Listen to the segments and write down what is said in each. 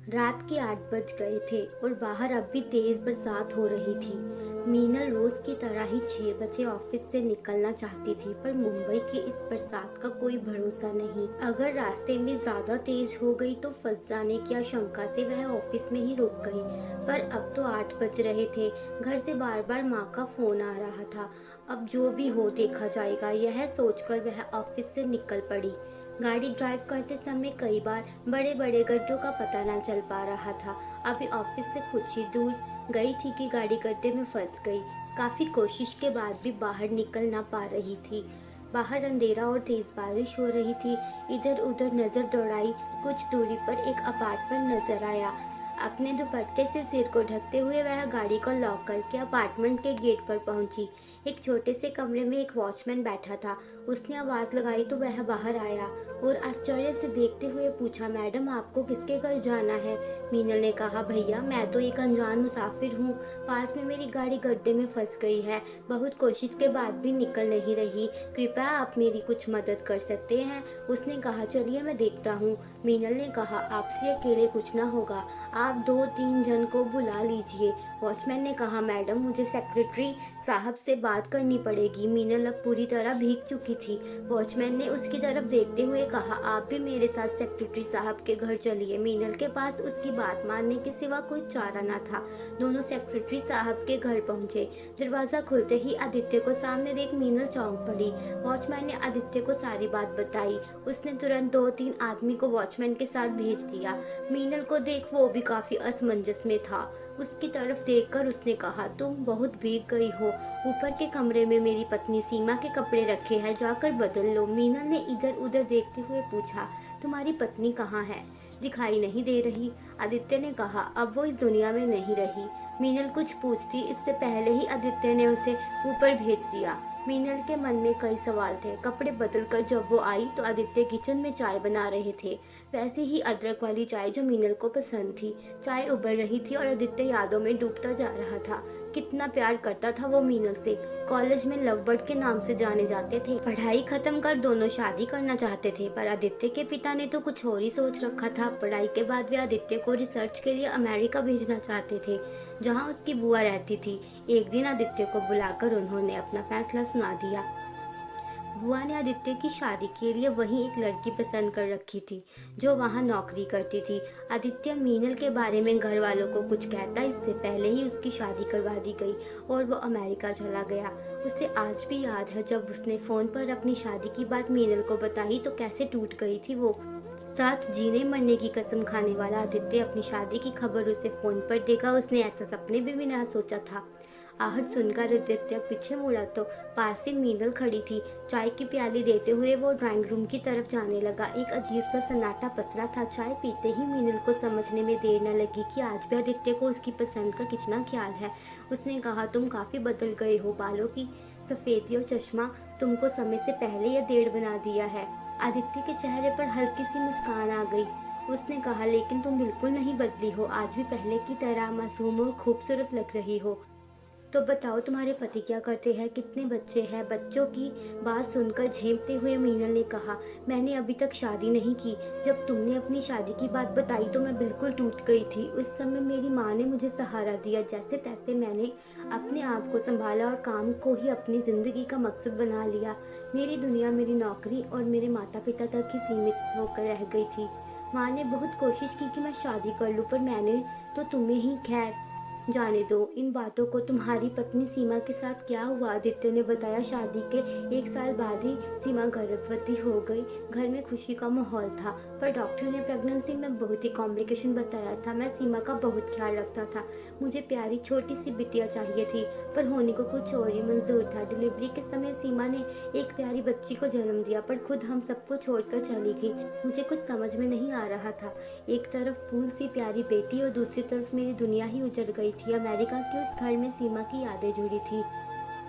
रात के 8 बज गए थे और बाहर अब भी तेज बरसात हो रही थी। मीनल रोज की तरह ही 6 बजे ऑफिस से निकलना चाहती थी, पर मुंबई की इस बरसात का कोई भरोसा नहीं। अगर रास्ते में ज्यादा तेज हो गई तो फंस जाने की आशंका से वह ऑफिस में ही रुक गई। पर अब तो 8 बज रहे थे। घर से बार बार माँ का फोन आ रहा था। अब जो भी हो देखा जाएगा, यह सोचकर वह ऑफिस से निकल पड़ी। गाड़ी ड्राइव करते समय कई बार बड़े बड़े गड्ढों का पता न चल पा रहा था। अभी ऑफिस से कुछ ही दूर गई थी कि गाड़ी गड्ढे में फंस गई। काफी कोशिश के बाद भी बाहर निकल ना पा रही थी। बाहर अंधेरा और तेज बारिश हो रही थी। इधर उधर नजर दौड़ाई। कुछ दूरी पर एक अपार्टमेंट नजर आया। अपने दुपट्टे से सिर को ढकते हुए वह गाड़ी को लॉक करके अपार्टमेंट के गेट पर पहुंची। एक छोटे से कमरे में एक वॉचमैन बैठा था। उसने आवाज लगाई तो वह बाहर आया और आश्चर्य से देखते हुए पूछा, मैडम आपको किसके घर जाना है? मीनल ने कहा, भैया मैं तो एक अनजान मुसाफिर हूँ। पास में मेरी गाड़ी गड्ढे में फंस गई है। बहुत कोशिश के बाद भी निकल नहीं रही। कृपया आप मेरी कुछ मदद कर सकते हैं? उसने कहा, चलिए मैं देखता हूँ। मीनल ने कहा, आपसे अकेले कुछ ना होगा, आप 2-3 जन को बुला लीजिए। वॉचमैन ने कहा, मैडम मुझे सेक्रेटरी साहब से बात करनी पड़ेगी। मीनल अब पूरी तरह भीग चुकी थी। वॉचमैन ने उसकी तरफ देखते हुए कहा, आप भी मेरे साथ सेक्रेटरी साहब के घर चलिए। मीनल के पास उसकी बात मानने के सिवा कोई चारा न था। दोनों सेक्रेटरी साहब के घर पहुंचे। दरवाजा खुलते ही आदित्य को सामने देख मीनल चौंक पड़ी। वॉचमैन ने आदित्य को सारी बात बताई। उसने तुरंत 2-3 आदमी को वॉचमैन के साथ भेज दिया। मीनल को देख वो भी काफी असमंजस में था। उसकी तरफ देखकर उसने कहा, तुम बहुत भीग गई हो। ऊपर के कमरे में मेरी पत्नी सीमा के कपड़े रखे हैं, जाकर बदल लो। मीनल ने इधर उधर देखते हुए पूछा, तुम्हारी पत्नी कहाँ है? दिखाई नहीं दे रही। आदित्य ने कहा, अब वो इस दुनिया में नहीं रही। मीनल कुछ पूछती इससे पहले ही आदित्य ने उसे ऊपर भेज दिया। मीनल के मन में कई सवाल थे। कपड़े बदलकर जब वो आई तो आदित्य किचन में चाय बना रहे थे, वैसे ही अदरक वाली चाय जो मीनल को पसंद थी। चाय उबल रही थी और आदित्य यादों में डूबता जा रहा था। कितना प्यार करता था वो मीनल से। कॉलेज में लव बर्ड के नाम से जाने जाते थे। पढ़ाई खत्म कर दोनों शादी करना चाहते थे, पर आदित्य के पिता ने तो कुछ और ही सोच रखा था। पढ़ाई के बाद वे आदित्य को रिसर्च के लिए अमेरिका भेजना चाहते थे, जहाँ उसकी बुआ रहती थी। एक दिन आदित्य को बुलाकर उन्होंने अपना फैसला सुना दिया। बुआ ने आदित्य की शादी के लिए वहीं एक लड़की पसंद कर रखी थी, जो वहां नौकरी करती थी। आदित्य मीनल के बारे में घर वालों को कुछ कहता इससे पहले ही उसकी शादी करवा दी गई और वो अमेरिका चला गया। उसे आज भी याद है जब उसने फोन पर अपनी शादी की बात मीनल को बताई तो कैसे टूट गई थी वो। साथ जीने मरने की कसम खाने वाला आदित्य अपनी शादी की खबर उसे फोन पर देगा, उसने ऐसा सपने में भी ना सोचा था। आहट सुनकर आदित्य पीछे मुड़ा तो पास ही मीनल खड़ी थी। चाय की प्याली देते हुए वो ड्राइंग रूम की तरफ जाने लगा। एक अजीब सा सन्नाटा पसरा था। चाय पीते ही मीनल को समझने में देर न लगी कि आज भी आदित्य को उसकी पसंद का कितना ख्याल है। उसने कहा, तुम काफी बदल गए हो। बालों की सफेदी और चश्मा तुमको समय से पहले या देर बना दिया है। आदित्य के चेहरे पर हल्की सी मुस्कान आ गई। उसने कहा, लेकिन तुम बिल्कुल नहीं बदली हो, आज भी पहले की तरह मासूम और खूबसूरत लग रही हो। तो बताओ तुम्हारे पति क्या करते हैं, कितने बच्चे हैं? बच्चों की बात सुनकर झेपते हुए मीनल ने कहा, मैंने अभी तक शादी नहीं की। जब तुमने अपनी शादी की बात बताई तो मैं बिल्कुल टूट गई थी। उस समय मेरी माँ ने मुझे सहारा दिया। जैसे तैसे मैंने अपने आप को संभाला और काम को ही अपनी जिंदगी का मकसद बना लिया। मेरी दुनिया मेरी नौकरी और मेरे माता पिता तक ही सीमित होकर रह गई थी। माँ ने बहुत कोशिश की कि मैं शादी कर लूँ, पर मैंने तो तुम्हें ही। खैर जाने दो इन बातों को। तुम्हारी पत्नी सीमा के साथ क्या हुआ? आदित्य ने बताया, शादी के 1 साल बाद ही सीमा गर्भवती हो गई। घर में खुशी का माहौल था, पर डॉक्टर ने प्रेगनेंसी में बहुत ही कॉम्प्लिकेशन बताया था। मैं सीमा का बहुत ख्याल रखता था। मुझे प्यारी छोटी सी बिटिया चाहिए थी, पर होने को कुछ और ही मंजूर था। डिलीवरी के समय सीमा ने एक प्यारी बच्ची को जन्म दिया, पर खुद हम सबको छोड़कर चली गई। मुझे कुछ समझ में नहीं आ रहा था। एक तरफ फूल सी प्यारी बेटी और दूसरी तरफ मेरी दुनिया ही उजड़ गई थी। अमेरिका के उस घर में सीमा की यादें जुड़ी थी।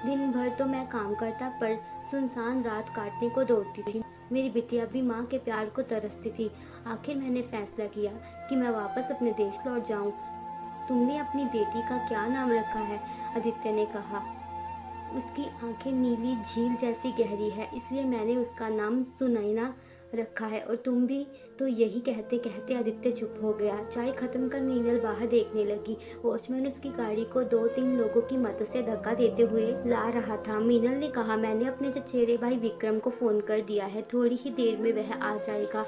दिन भर तो मैं काम करता, पर सुनसान रात काटने को दौड़ती थी। मेरी बिटिया भी माँ के प्यार को तरसती थी। आखिर मैंने फैसला किया कि मैं वापस अपने देश लौट जाऊं। तुमने अपनी बेटी का क्या नाम रखा है? आदित्य ने कहा। उसकी आंखें नीली झील जैसी गहरी है, इसलिए मैंने उसका नाम सुनैना रखा है और तुम भी। तो यही कहते कहते आदित्य चुप हो गया। चाय खत्म कर मीनल बाहर देखने लगी। वॉचमैन उसकी गाड़ी को 2-3 लोगों की मदद से धक्का देते हुए ला रहा था। मीनल ने कहा, मैंने अपने चचेरे भाई विक्रम को फोन कर दिया है, थोड़ी ही देर में वह आ जाएगा।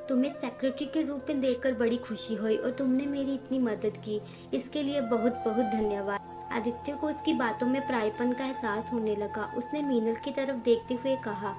तुम्हें सेक्रेटरी के रूप में देखकर बड़ी खुशी हुई और तुमने मेरी इतनी मदद की, इसके लिए बहुत बहुत धन्यवाद। आदित्य को उसकी बातों में परायपन का एहसास होने लगा। उसने मीनल की तरफ देखते हुए कहा,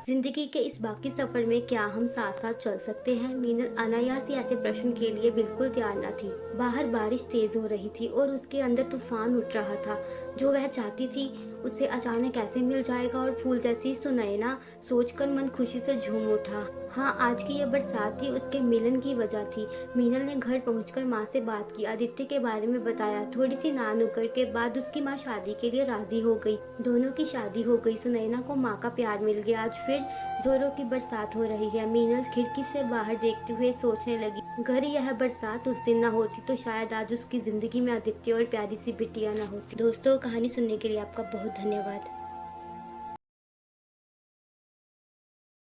जिंदगी के इस बाकी सफर में क्या हम साथ साथ चल सकते हैं? मीनल अनायास ही ऐसे प्रश्न के लिए बिल्कुल तैयार न थी। बाहर बारिश तेज हो रही थी और उसके अंदर तूफान उठ रहा था। जो वह चाहती थी उसे अचानक ऐसे मिल जाएगा और फूल जैसी सुनैना सोचकर मन खुशी से झूम उठा। हाँ, आज की यह बरसात ही उसके मिलन की वजह थी। मीनल ने घर पहुंचकर माँ से बात की, आदित्य के बारे में बताया। थोड़ी सी नानुकर के बाद उसकी माँ शादी के लिए राजी हो गई। दोनों की शादी हो गई। सुनैना को माँ का प्यार मिल गया। आज फिर जोरों की बरसात हो रही है। मीनल खिड़की से बाहर देखते हुए सोचने लगी, अगर यह बरसात उस दिन न होती तो शायद आज उसकी जिंदगी में आदित्य और प्यारी सी बिटिया न होती। दोस्तों, कहानी सुनने के लिए आपका बहुत धन्यवाद।